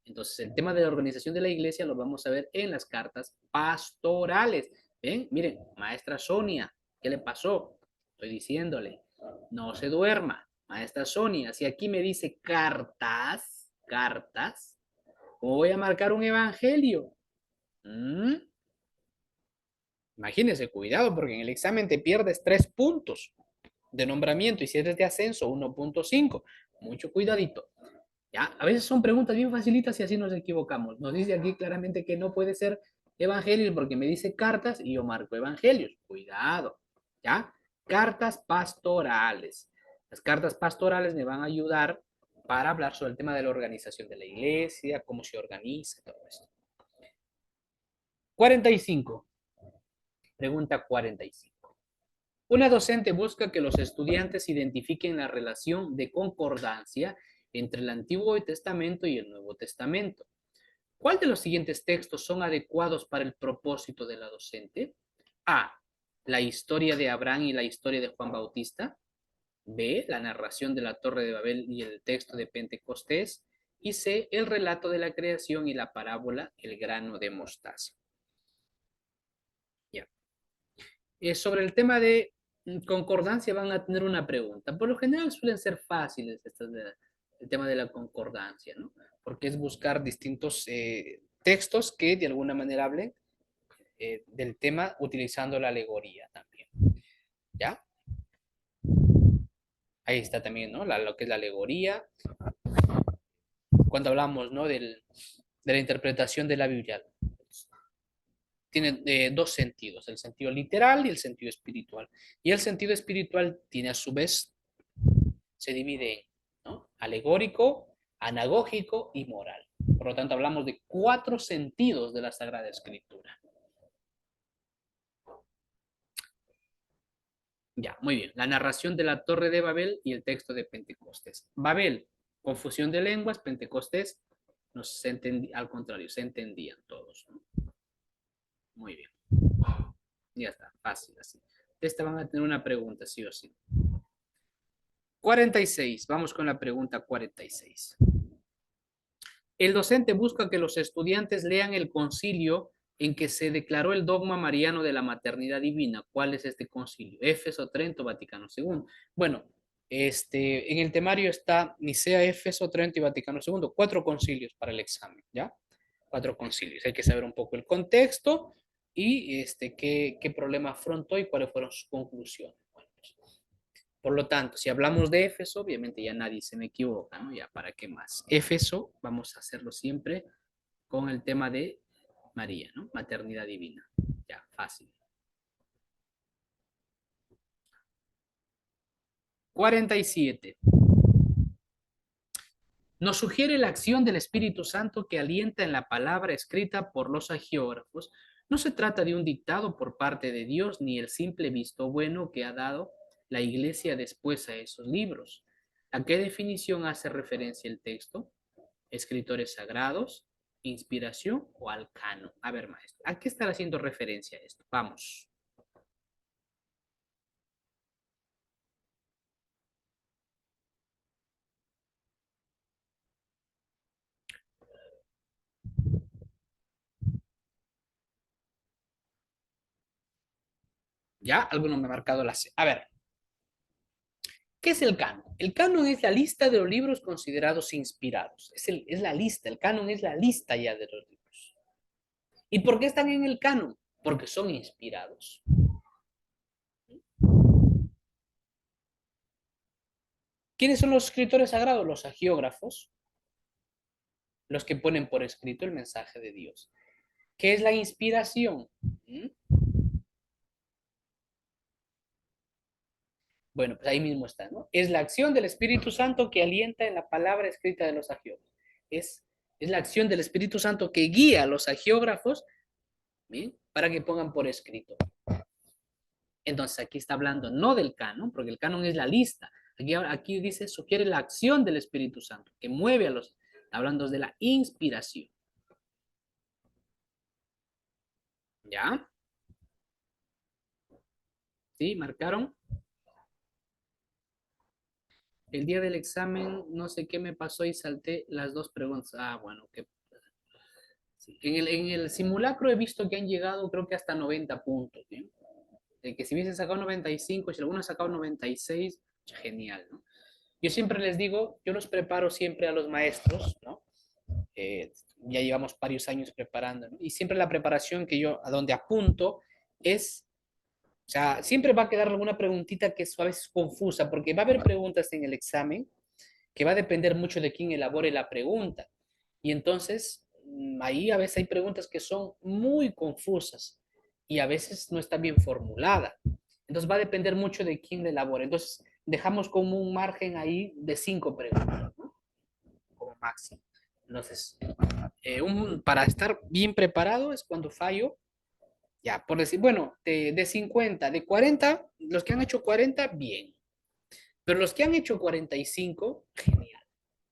Entonces, el tema de la organización de la iglesia lo vamos a ver en las cartas pastorales. ¿Ven? Miren, maestra Sonia, ¿qué le pasó? Estoy diciéndole, no se duerma. Maestra Sonia, si aquí me dice cartas, Voy a marcar un evangelio. ¿Mm? Imagínense, cuidado, porque en el examen te pierdes 3 puntos de nombramiento y si eres de ascenso, 1.5. Mucho cuidadito. ¿Ya? A veces son preguntas bien facilitas y así nos equivocamos. Nos dice aquí claramente que no puede ser evangelios porque me dice cartas y yo marco evangelios. Cuidado. ¿Ya? Cartas pastorales. Las cartas pastorales me van a ayudar para hablar sobre el tema de la organización de la iglesia, cómo se organiza, todo esto. 45. Pregunta 45. Una docente busca que los estudiantes identifiquen la relación de concordancia entre el Antiguo Testamento y el Nuevo Testamento. ¿Cuál de los siguientes textos son adecuados para el propósito de la docente? A. La historia de Abraham y la historia de Juan Bautista. B. La narración de la Torre de Babel y el texto de Pentecostés. Y C. El relato de la creación y la parábola El grano de mostaza. Ya. Sobre el tema de concordancia van a tener una pregunta. Por lo general suelen ser fáciles estas el tema de la concordancia, ¿no? Porque es buscar distintos textos que de alguna manera hablen del tema utilizando la alegoría también. ¿Ya? Ahí está también, ¿no? Lo que es la alegoría. Cuando hablamos, ¿no? De la interpretación de la Biblia. Tiene dos sentidos, el sentido literal y el sentido espiritual. Y el sentido espiritual tiene a su vez, se divide en, ¿no? Alegórico, anagógico y moral. Por lo tanto, hablamos de 4 sentidos de la Sagrada Escritura. Ya, muy bien. La narración de la Torre de Babel y el texto de Pentecostés. Babel, confusión de lenguas. Pentecostés, no se entendía, al contrario, se entendían todos, ¿no? Muy bien. Ya está, fácil así. Esta van a tener una pregunta, sí o sí. 46. Vamos con la pregunta 46. El docente busca que los estudiantes lean el concilio en que se declaró el dogma mariano de la maternidad divina. ¿Cuál es este concilio? Éfeso, Trento, Vaticano II. Bueno, en el temario está Nicea, Éfeso, Trento y Vaticano II. 4 concilios para el examen, ¿ya? 4 concilios. Hay que saber un poco el contexto y qué problema afrontó y cuáles fueron sus conclusiones. Bueno, pues, por lo tanto, si hablamos de Éfeso, obviamente ya nadie se me equivoca, ¿no? Ya, ¿para qué más? Éfeso, vamos a hacerlo siempre con el tema de María, ¿no? Maternidad divina. Ya, fácil. 47. Nos sugiere la acción del Espíritu Santo que alienta en la palabra escrita por los agiógrafos. No se trata de un dictado por parte de Dios ni el simple visto bueno que ha dado la Iglesia después a esos libros. ¿A qué definición hace referencia el texto? ¿Escritores sagrados, inspiración o al canon? A ver, maestro, ¿a qué estará haciendo referencia esto? Vamos. ¿Ya? Alguno me ha marcado la C. A ver, ¿qué es el canon? El canon es la lista de los libros considerados inspirados. Es la lista, el canon es la lista ya de los libros. ¿Y por qué están en el canon? Porque son inspirados. ¿Quiénes son los escritores sagrados? Los agiógrafos, los que ponen por escrito el mensaje de Dios. ¿Qué es la inspiración? ¿Mm? Bueno, pues ahí mismo está, ¿no? Es la acción del Espíritu Santo que alienta en la palabra escrita de los agiógrafos. Es, es la acción del Espíritu Santo que guía a los agiógrafos, ¿bien? Para que pongan por escrito. Entonces aquí está hablando no del canon, porque el canon es la lista. Aquí dice, sugiere la acción del Espíritu Santo, que mueve a los, hablando de la inspiración. ¿Ya? ¿Sí? ¿Marcaron? El día del examen, no sé qué me pasó y salté las 2 preguntas. Ah, bueno, que sí. En el simulacro he visto que han llegado creo que hasta 90 puntos, ¿bien? De que si hubiesen sacado 95, si alguno ha sacado 96, genial, ¿no? Yo siempre les digo, yo los preparo siempre a los maestros, ¿no? Ya llevamos varios años preparando, ¿no? Y siempre la preparación que yo, a donde apunto, es, o sea, siempre va a quedar alguna preguntita que es a veces confusa, porque va a haber preguntas en el examen que va a depender mucho de quién elabore la pregunta. Y entonces, ahí a veces hay preguntas que son muy confusas y a veces no está bien formulada. Entonces va a depender mucho de quién la elabore. Entonces, dejamos como un margen ahí de 5 preguntas, ¿no? Como máximo. Entonces, para estar bien preparado es cuando fallo, ya, por decir, bueno, de 50, de 40, los que han hecho 40, bien. Pero los que han hecho 45, genial,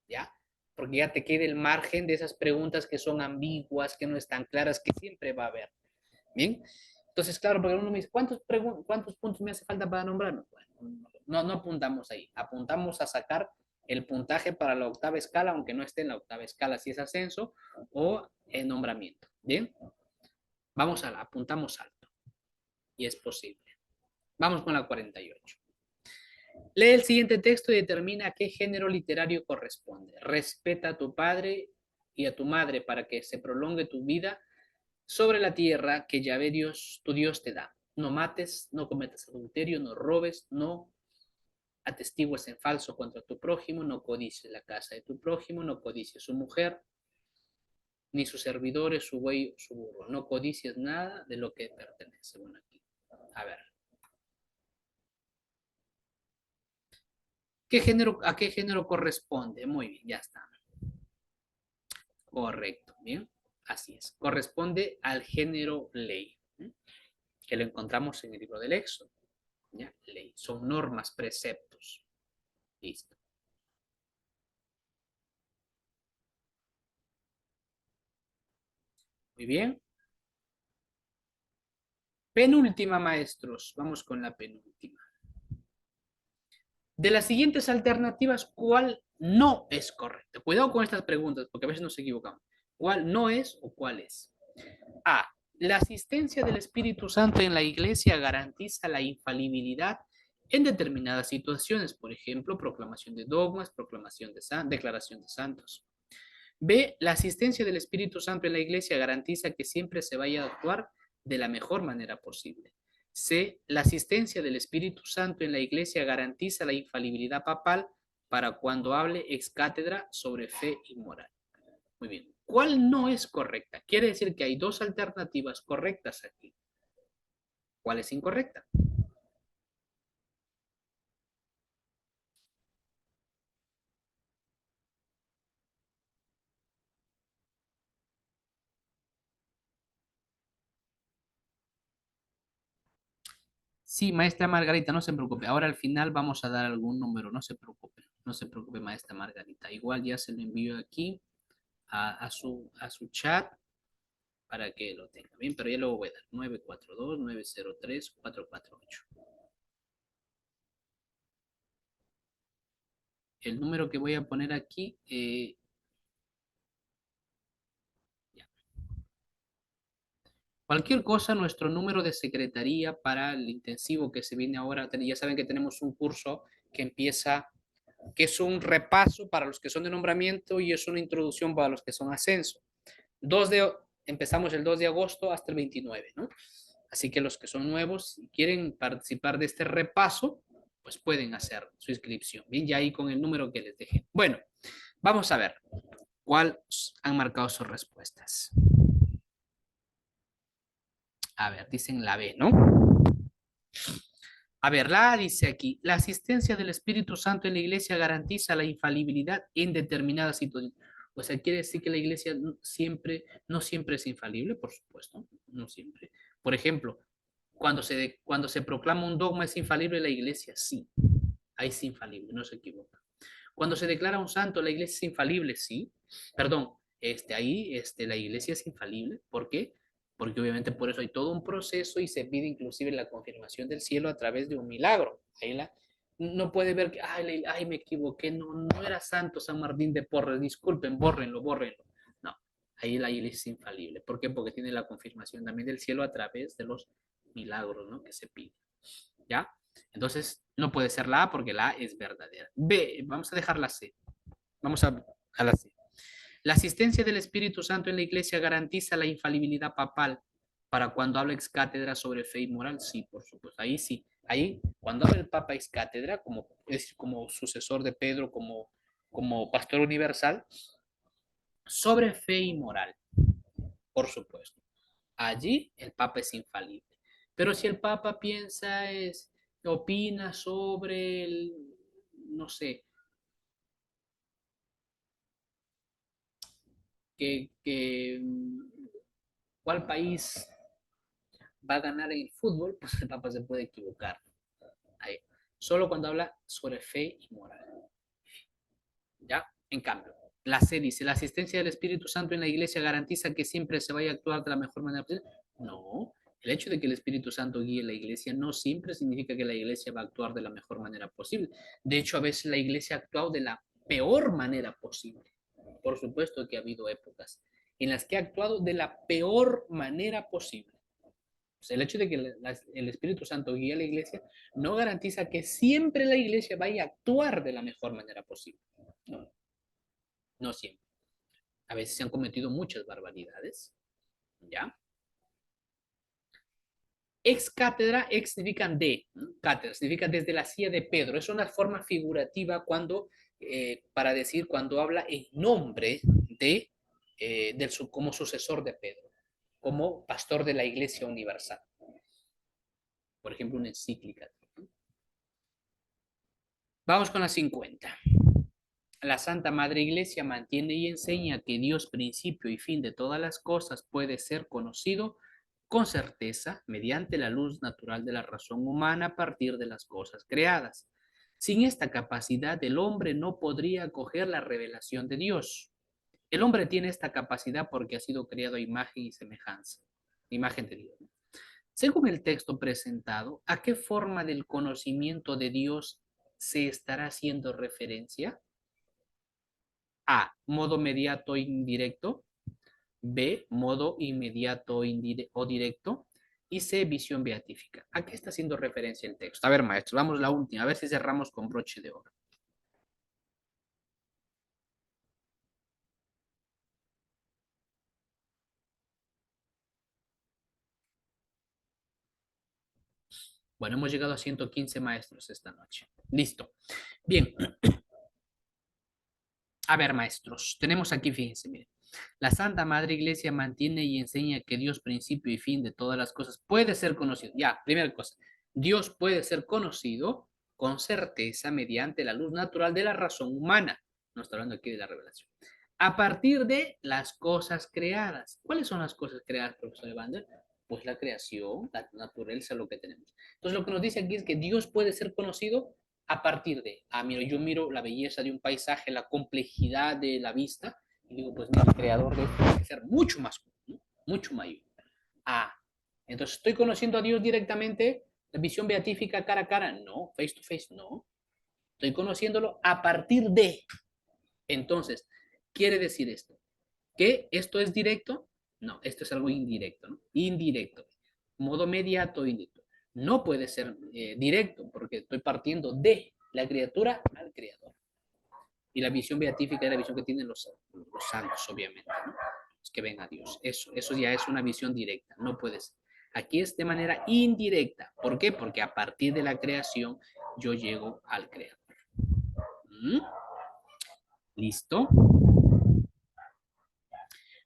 ¿ya? Porque ya te queda el margen de esas preguntas que son ambiguas, que no están claras, que siempre va a haber. ¿Bien? Entonces, claro, porque uno me dice, ¿cuántos puntos me hace falta para nombrarnos? Bueno, no apuntamos ahí, apuntamos a sacar el puntaje para la octava escala, aunque no esté en la octava escala, si es ascenso o en nombramiento. ¿Bien? Apuntamos alto, y es posible. Vamos con la 48. Lee el siguiente texto y determina a qué género literario corresponde. Respeta a tu padre y a tu madre para que se prolongue tu vida sobre la tierra que Yahvé Dios, tu Dios te da. No mates, no cometas adulterio, no robes, no atestigues en falso contra tu prójimo, no codicies la casa de tu prójimo, no codicies su mujer, ni sus servidores, su buey o su burro. No codicies nada de lo que pertenece. Bueno, aquí. A ver. ¿A qué género corresponde? Muy bien, ya está. Correcto, bien. Así es. Corresponde al género ley, ¿eh? Que lo encontramos en el libro del Éxodo. ¿Ya? Ley. Son normas, preceptos. Listo. Muy bien. Penúltima, maestros. Vamos con la penúltima. De las siguientes alternativas, ¿cuál no es correcta? Cuidado con estas preguntas, porque a veces nos equivocamos. ¿Cuál no es o cuál es? A. La asistencia del Espíritu Santo en la iglesia garantiza la infalibilidad en determinadas situaciones, por ejemplo, proclamación de dogmas, declaración de santos. B. La asistencia del Espíritu Santo en la iglesia garantiza que siempre se vaya a actuar de la mejor manera posible. C. La asistencia del Espíritu Santo en la iglesia garantiza la infalibilidad papal para cuando hable ex cátedra sobre fe y moral. Muy bien. ¿Cuál no es correcta? Quiere decir que hay dos alternativas correctas aquí. ¿Cuál es incorrecta? Sí, maestra Margarita, no se preocupe. Ahora al final vamos a dar algún número, no se preocupe. No se preocupe, maestra Margarita. Igual ya se lo envío aquí a su chat para que lo tenga bien, pero ya lo voy a dar. 942-903-448. El número que voy a poner aquí, ya. Cualquier cosa, nuestro número de secretaría para el intensivo que se viene ahora, ya saben que tenemos un curso que empieza, que es un repaso para los que son de nombramiento y es una introducción para los que son ascenso. 2 de, empezamos el 2 de agosto hasta el 29, ¿no? Así que los que son nuevos y quieren participar de este repaso, pues pueden hacer su inscripción. Bien, ya ahí con el número que les dejé. Bueno, vamos a ver cuál han marcado sus respuestas. A ver, dicen la B, ¿no? A ver, la A dice aquí, la asistencia del Espíritu Santo en la iglesia garantiza la infalibilidad en determinadas situaciones. O sea, quiere decir que la iglesia no siempre es infalible, por supuesto, no siempre. Por ejemplo, cuando se proclama un dogma es infalible la iglesia, sí, ahí es infalible, no se equivoca. Cuando se declara un santo, la iglesia es infalible, sí. Perdón, ahí la iglesia es infalible. ¿Por qué? Porque obviamente por eso hay todo un proceso y se pide inclusive la confirmación del cielo a través de un milagro. Ahí no puede ver que, ay, me equivoqué, no era santo San Martín de Porres, disculpen, bórrenlo. No, ahí la iglesia es infalible. ¿Por qué? Porque tiene la confirmación también del cielo a través de los milagros, ¿no? Que se piden. ¿Ya? Entonces, no puede ser la A porque la A es verdadera. B, vamos a dejar la C. Vamos a la C. La asistencia del Espíritu Santo en la iglesia garantiza la infalibilidad papal para cuando habla ex cátedra sobre fe y moral. Sí, por supuesto. Ahí sí. Ahí, cuando habla el Papa ex cátedra, como, es como sucesor de Pedro, como pastor universal, sobre fe y moral, por supuesto. Allí el Papa es infalible. Pero si el Papa opina sobre no sé, que cuál país va a ganar el fútbol, pues el Papa se puede equivocar. Ahí. Solo cuando habla sobre fe y moral. ¿Ya? En cambio, la C dice, la asistencia del Espíritu Santo en la iglesia garantiza que siempre se vaya a actuar de la mejor manera posible. No, el hecho de que el Espíritu Santo guíe la iglesia no siempre significa que la iglesia va a actuar de la mejor manera posible. De hecho, a veces la iglesia ha actuado de la peor manera posible. Por supuesto que ha habido épocas en las que ha actuado de la peor manera posible. Pues el hecho de que el Espíritu Santo guíe a la iglesia no garantiza que siempre la iglesia vaya a actuar de la mejor manera posible. No, no siempre. A veces se han cometido muchas barbaridades, ¿ya? Ex cátedra, ex significan de, ¿no? Cátedra significa desde la silla de Pedro. Es una forma figurativa para decir cuando habla en nombre como sucesor de Pedro, como pastor de la Iglesia Universal. Por ejemplo, una encíclica. Vamos con la 50. La Santa Madre Iglesia mantiene y enseña que Dios, principio y fin de todas las cosas, puede ser conocido con certeza mediante la luz natural de la razón humana a partir de las cosas creadas. Sin esta capacidad, el hombre no podría acoger la revelación de Dios. El hombre tiene esta capacidad porque ha sido creado a imagen y semejanza, imagen de Dios. Según el texto presentado, ¿a qué forma del conocimiento de Dios se estará haciendo referencia? A, modo mediato indirecto. B, modo inmediato o directo. Y C, visión beatífica. ¿A qué está haciendo referencia el texto? A ver, maestros, vamos a la última, a ver si cerramos con broche de oro. Bueno, hemos llegado a 115 maestros esta noche. Listo. Bien. A ver, maestros, tenemos aquí, fíjense, miren. La Santa Madre Iglesia mantiene y enseña que Dios, principio y fin de todas las cosas, puede ser conocido. Ya, primera cosa, Dios puede ser conocido con certeza mediante la luz natural de la razón humana. No está hablando aquí de la revelación. A partir de las cosas creadas. ¿Cuáles son las cosas creadas, profesor Evander? Pues la creación, la naturaleza, lo que tenemos. Entonces, lo que nos dice aquí es que Dios puede ser conocido a partir mira, yo miro la belleza de un paisaje, la complejidad de la vista, y digo, pues mira, el creador de esto tiene que ser mucho más, ¿no? Mucho mayor. Ah, entonces estoy conociendo a Dios directamente, la visión beatífica cara a cara, no, face to face, no. Estoy conociéndolo a partir de. Entonces, quiere decir esto, que esto es directo, no, esto es algo indirecto, ¿no? Indirecto, modo mediato, indirecto. No puede ser directo, porque estoy partiendo de la criatura al creador. Y la visión beatífica es la visión que tienen los santos, obviamente, ¿no? Los que ven a Dios. Eso ya es una visión directa, no puede ser. Aquí es de manera indirecta. ¿Por qué? Porque a partir de la creación yo llego al creador. ¿Mm? ¿Listo?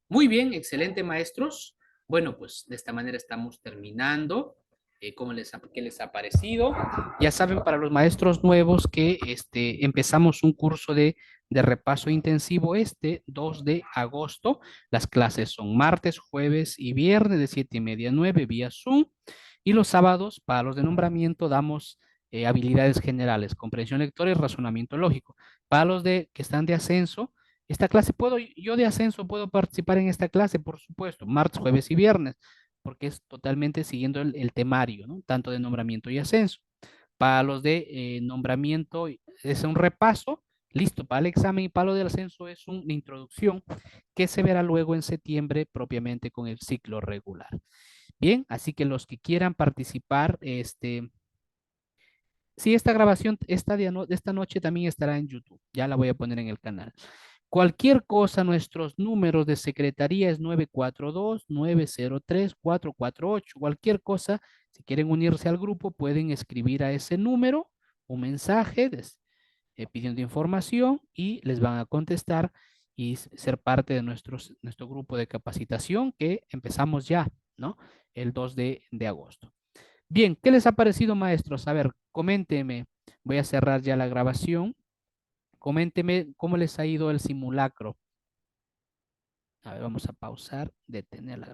Muy bien, excelente maestros. Bueno, pues de esta manera estamos terminando. ¿Qué les ha parecido? Ya saben, para los maestros nuevos que empezamos un curso de repaso intensivo 2 de agosto. Las clases son martes, jueves y viernes de 7:30 a 9 vía Zoom. Y los sábados, para los de nombramiento, damos habilidades generales, comprensión lectora y razonamiento lógico. Para los que están de ascenso, esta clase yo de ascenso puedo participar en esta clase, por supuesto, martes, jueves y viernes, porque es totalmente siguiendo el temario, ¿no? Tanto de nombramiento y ascenso. Para los de nombramiento es un repaso, listo, para el examen y para lo del ascenso es una introducción que se verá luego en septiembre propiamente con el ciclo regular. Bien, así que los que quieran participar, sí, esta grabación de esta noche también estará en YouTube, ya la voy a poner en el canal. Cualquier cosa, nuestros números de secretaría es 942-903-448. Cualquier cosa, si quieren unirse al grupo, pueden escribir a ese número un mensaje pidiendo información y les van a contestar y ser parte de nuestro grupo de capacitación que empezamos ya, ¿no? El 2 de agosto. Bien, ¿qué les ha parecido, maestros? A ver, coméntenme. Voy a cerrar ya la grabación. Coméntenme cómo les ha ido el simulacro. A ver, vamos a pausar, detener la